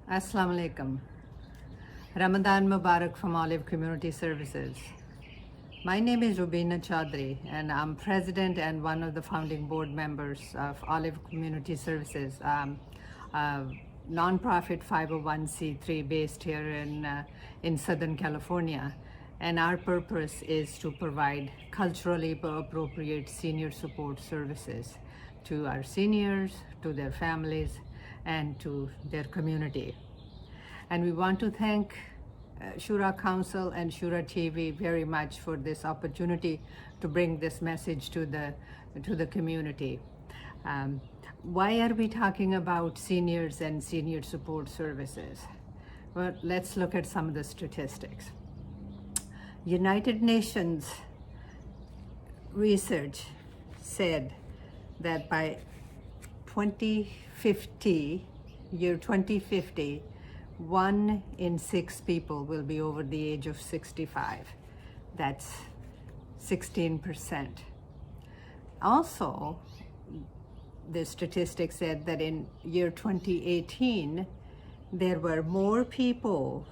Assalamu alaikum. Ramadan Mubarak from Olive Community Services. My name is Rubina Chaudhary, and I'm president and one of the founding board members of Olive Community Services, a nonprofit 501c3 based here in Southern California. And our purpose is to provide culturally appropriate senior support services to our seniors, to their families, and to their community. And we want to thank Shura Council and ShuraTV very much for this opportunity to bring this message to the community. Why are we talking about seniors and senior support services? Well, let's look at some of the statistics. United Nations research said that by 2050, 1 in 6 people will be over the age of 65. That's 16%. Also, the statistics said that in year 2018, there were more people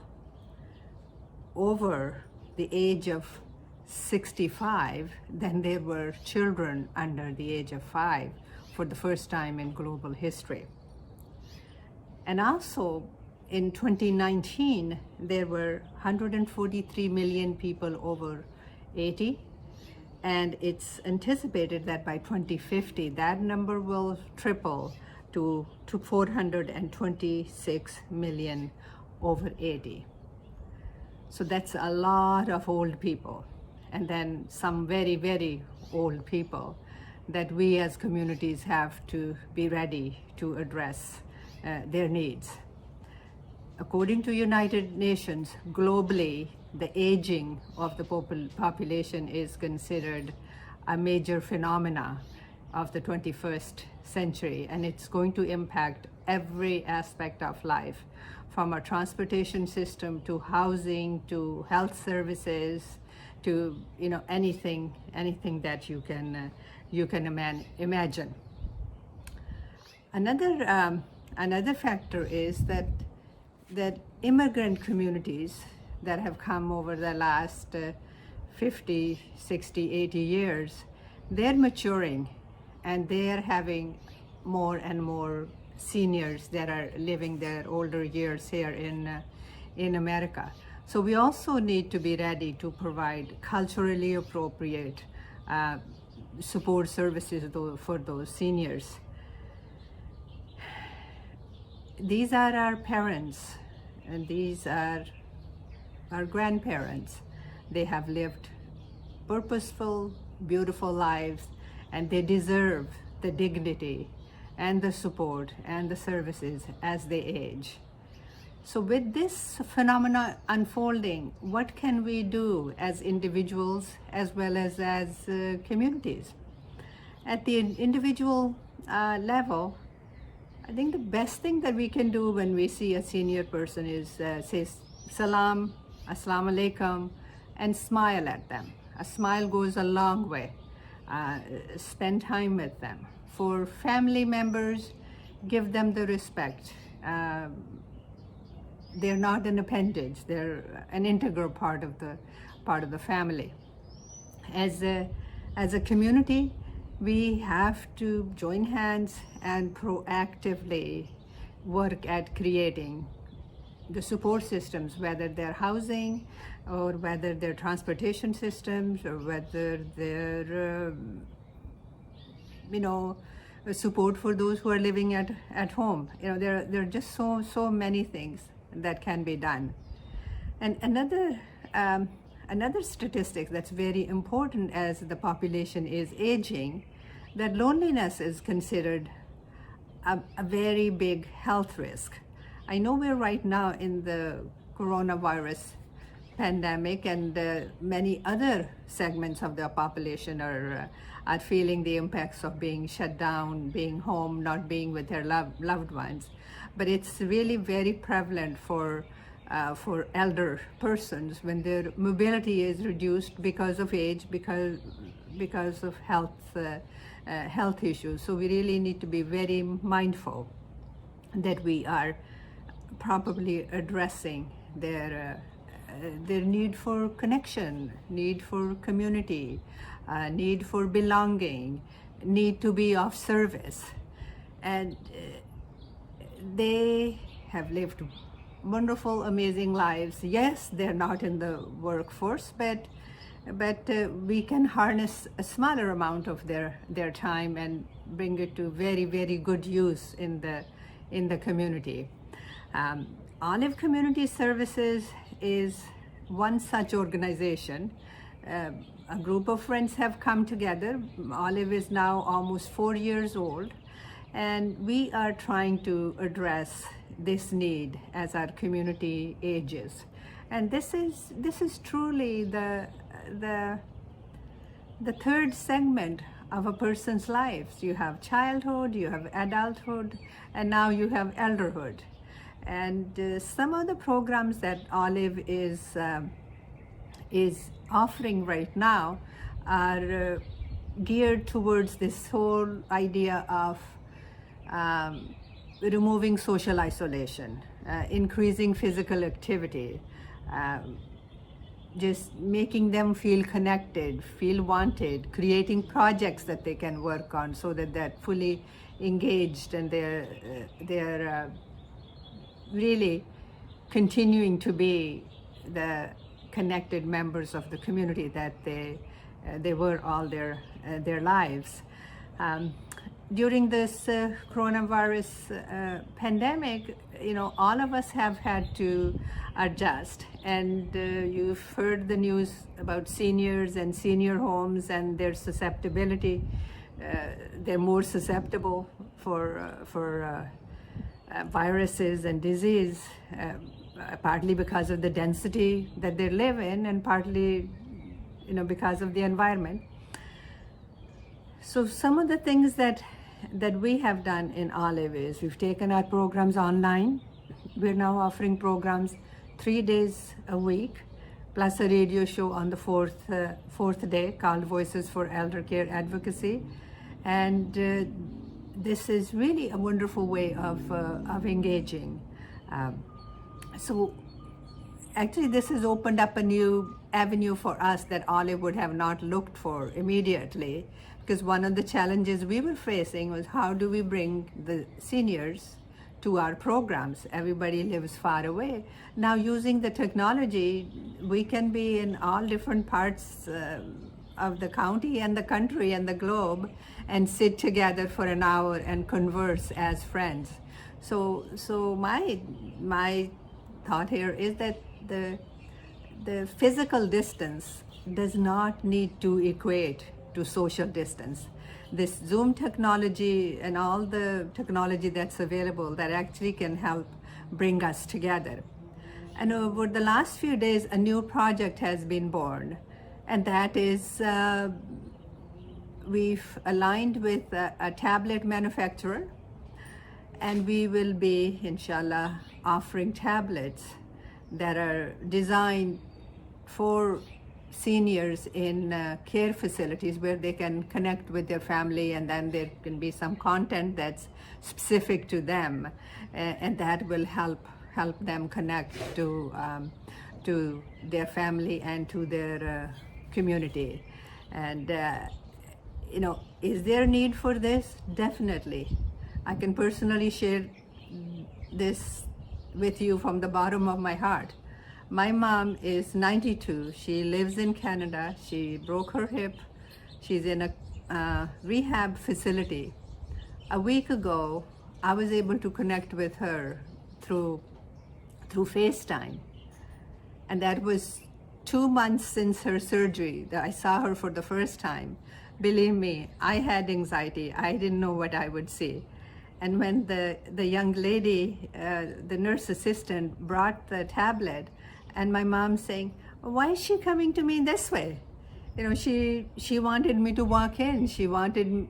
over the age of 65 than there were children under the age of 5 for the first time in global history. And also in 2019, there were 143 million people over 80, and it's anticipated that by 2050, that number will triple to 426 million over 80. So that's a lot of old people, and then some very, very old people that we as communities have to be ready to address their needs. According to United Nations, globally, the aging of the population is considered a major phenomena of the 21st century, and it's going to impact every aspect of life, from our transportation system to housing to health services to anything that you can imagine. Another factor is that immigrant communities that have come over the last 50, 60, 80 years, they're maturing, and they're having more and more seniors that are living their older years here in America. So we also need to be ready to provide culturally appropriate support services for those seniors. These are our parents, and these are our grandparents. They have lived purposeful, beautiful lives, and they deserve the dignity and the support and the services as they age. So with this phenomena unfolding, what can we do as individuals as well as communities? At the individual level, I think the best thing that we can do when we see a senior person is say salam, assalamu alaikum, and smile at them. A smile goes a long way. Spend time with them. For family members, give them the respect. They're not an appendage. They're an integral part of the family. As a community, we have to join hands and proactively work at creating the support systems, whether they're housing or whether they're transportation systems or whether they're support for those who are living at home. There are just so many things that can be done. And another statistic that's very important as the population is aging, that loneliness is considered a very big health risk. I know we're right now in the coronavirus pandemic, and many other segments of the population are feeling the impacts of being shut down, being home, not being with their loved ones. But it's really very prevalent for elder persons when their mobility is reduced because of age, because of health issues. So we really need to be very mindful that we are probably addressing their need for connection, need for community, need for belonging, need to be of service. And they have lived wonderful, amazing lives. Yes, they're not in the workforce, but we can harness a smaller amount of their time and bring it to very, very good use in the community. Olive Community Services is one such organization. A group of friends have come together. Olive is now almost 4 years old, and we are trying to address this need as our community ages. And this is truly the third segment of a person's lives. You have childhood, you have adulthood, and now you have elderhood. And some of the programs that Olive is offering right now are geared towards this whole idea of removing social isolation, increasing physical activity, just making them feel connected, feel wanted, creating projects that they can work on so that they're fully engaged and they're really continuing to be the connected members of the community that they were all their lives. During this coronavirus pandemic, all of us have had to adjust, and you've heard the news about seniors and senior homes and their susceptibility. They're more susceptible for viruses and disease, partly because of the density that they live in, and partly, because of the environment. So some of the things that we have done in Olive is we've taken our programs online. We're now offering programs 3 days a week, plus a radio show on the fourth day called Voices for Elder Care Advocacy. And this is really a wonderful way of engaging. So actually this has opened up a new avenue for us that Olive would have not looked for immediately, because one of the challenges we were facing was how do we bring the seniors to our programs? Everybody lives far away. Now, using the technology, we can be in all different parts of the county and the country and the globe and sit together for an hour and converse as friends. So my thought here is that the physical distance does not need to equate to social distance. This Zoom technology and all the technology that's available that actually can help bring us together. And over the last few days, a new project has been born, and that is we've aligned with a tablet manufacturer, and we will be, inshallah, offering tablets that are designed for seniors in care facilities where they can connect with their family, and then there can be some content that's specific to them, and that will help them connect to their family and to their community. And is there a need for this? Definitely. I can personally share this with you from the bottom of my heart. My mom is 92. She lives in Canada. She broke her hip. She's in a rehab facility. A week ago, I was able to connect with her through FaceTime. And that was 2 months since her surgery that I saw her for the first time. Believe me, I had anxiety. I didn't know what I would see. And when the young lady, the nurse assistant, brought the tablet, and my mom saying, why is she coming to me this way? She wanted me to walk in. She wanted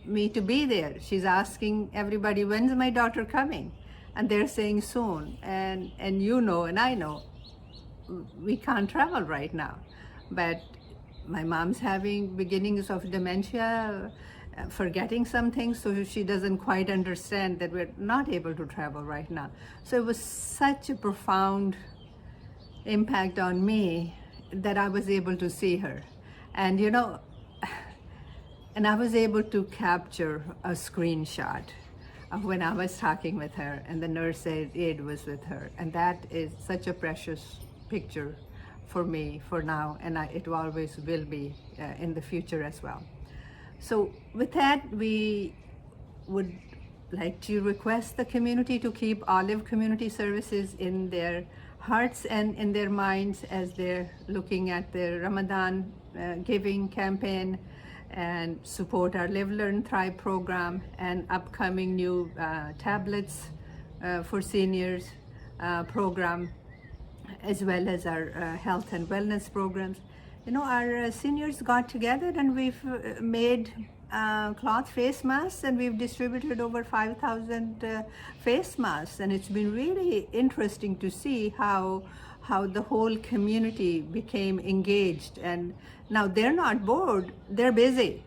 me to be there. She's asking everybody, when's my daughter coming? And they're saying soon. And and I know, we can't travel right now. But my mom's having beginnings of dementia. forgetting some things, so she doesn't quite understand that we're not able to travel right now. So it was such a profound impact on me that I was able to see her. And and I was able to capture a screenshot of when I was talking with her and the nurse aide was with her. And that is such a precious picture for me for now, and it always will be in the future as well. So with that, we would like to request the community to keep Olive Community Services in their hearts and in their minds as they're looking at their Ramadan giving campaign, and support our Live, Learn, Thrive program and upcoming new tablets for seniors program, as well as our health and wellness programs. Our seniors got together and we've made cloth face masks, and we've distributed over 5,000 face masks, and it's been really interesting to see how the whole community became engaged. And now they're not bored, they're busy.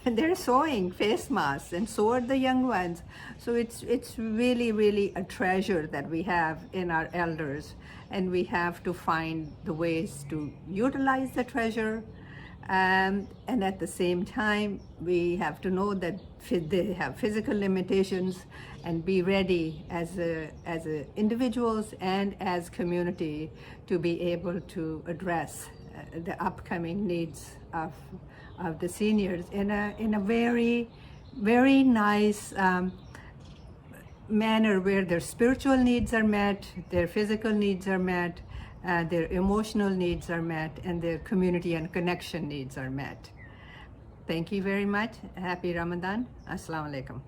They're sewing face masks, and so are the young ones. So it's really, really a treasure that we have in our elders, and we have to find the ways to utilize the treasure. And at the same time, we have to know that they have physical limitations, and be ready as individuals and as community to be able to address the upcoming needs of the seniors in a very, very nice manner, where their spiritual needs are met, their physical needs are met, their emotional needs are met, and their community and connection needs are met. Thank you very much. Happy Ramadan. Assalamu alaikum.